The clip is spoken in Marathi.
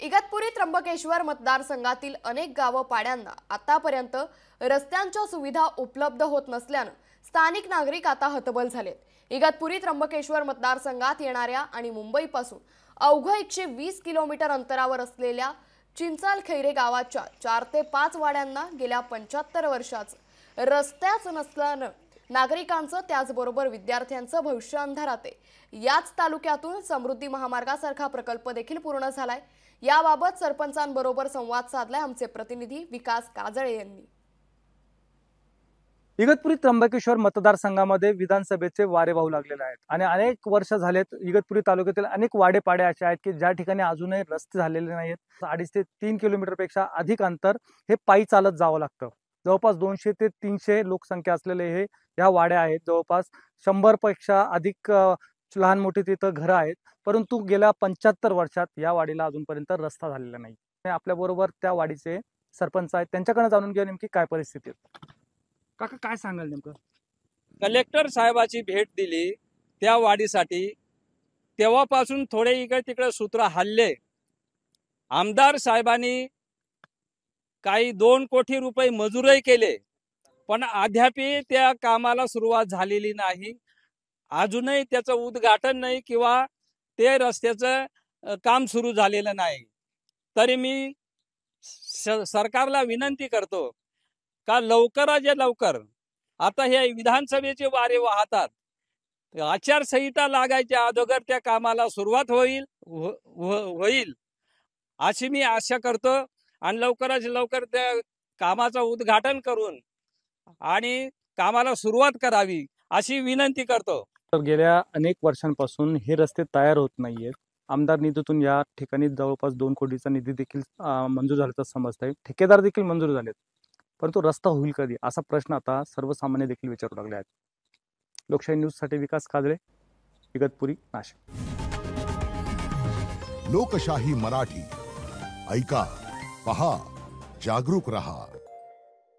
इगतपुरी त्र्यंबकेश्वर मतदारसंघातील अनेक गाव पाड्यांना आतापर्यंत रस्त्यांच्या सुविधा उपलब्ध होत नसल्याने स्थानिक नागरिक आता हतबल झालेत। इगतपुरी त्र्यंबकेश्वर मतदारसंघात येणाऱ्या आणि मुंबईपासून अवघ्या 120 किलोमीटर अंतरावर असलेल्या चिंचालखैरे गावाच्या 4 ते 5 वाड्यांना गेल्या 75 वर्षात रस्त्याच नसल्याने नागरिकांचं त्याचबरोबर विद्यार्थ्यांचं भविष्य अंधारात आहे। याच तालुक्यातून समृद्धी महामार्गासारखा प्रकल्प देखील पूर्ण झालाय। याबाबत सरपंचांबरोबर संवाद साधलाय आमचे प्रतिनिधी विकास काजळे यांनी। इगतपुरी त्र्यंबकेश्वर मतदारसंघामध्ये विधानसभेचे वारे वाहू लागलेले आहेत आणि अनेक वर्ष झालेत इगतपुरी तालुक्यातील अनेक वाडेपाडे असे आहेत की ज्या ठिकाणी अजूनही रस्ते झालेले नाहीत। 2.5 ते 3 किलोमीटरपेक्षा अधिक अंतर हे पायी चालत जावं लागतं। जवळपास 200 ते 300 लोकसंख्या असलेले हे या वाड्या आहेत। जवळपास 100 पेक्षा अधिक लहान मोठी तिथं घरं आहेत, परंतु गेल्या 75 वर्षात या वाडीला अजूनपर्यंत रस्ता झालेला नाही। आपल्या बरोबर त्या वाडीचे सरपंच आहेत, त्यांच्याकडे जाणून घेऊया नेमकी काय परिस्थिती आहे। काका काय सांगाल नेमकं? कलेक्टर साहेबाची भेट दिली त्या वाडीसाठी, तेव्हापासून थोडे इकडे तिकडे सूत्र हल्ले। आमदार साहेबांनी काही 2 कोटी रुपये मंजूरही केले, पण अद्यापही त्या कामाला सुरुवात झालेली नाही। अजूनही त्याचं उद्घाटन नाही किंवा ते रस्त्याचं काम सुरू झालेलं नाही। तरी मी सरकारला विनंती करतो का लवकरात लवकर, आता हे विधानसभेचे वारे वाहतात, आचारसंहिता लागायच्या अगोदर त्या कामाला सुरुवात होईल अशी मी आशा करतो आणि लवकरात लवकर त्या कामाचं उद्घाटन करून आणि कामाला सुरुवात करावी अशी विनंती करतो। तर गेल्या अनेक वर्षांपासून हे रस्ते तयार होत नाहीयेत। आमदार निधीतून या ठिकाणी जवळपास 2 कोटीचा निधी देखील मंजूर झाल्याचं समजतंय। ठेकेदार देखील मंजूर झालेत, परंतु रस्ता होईल कधी असा प्रश्न आता सर्वसामान्य देखील विचारू लागले आहेत। लोकशाही न्यूज साठी विकास काजळे, इगतपुरी, नाशिक। लोकशाही मराठी ऐका, पहा, जागरूक रहा।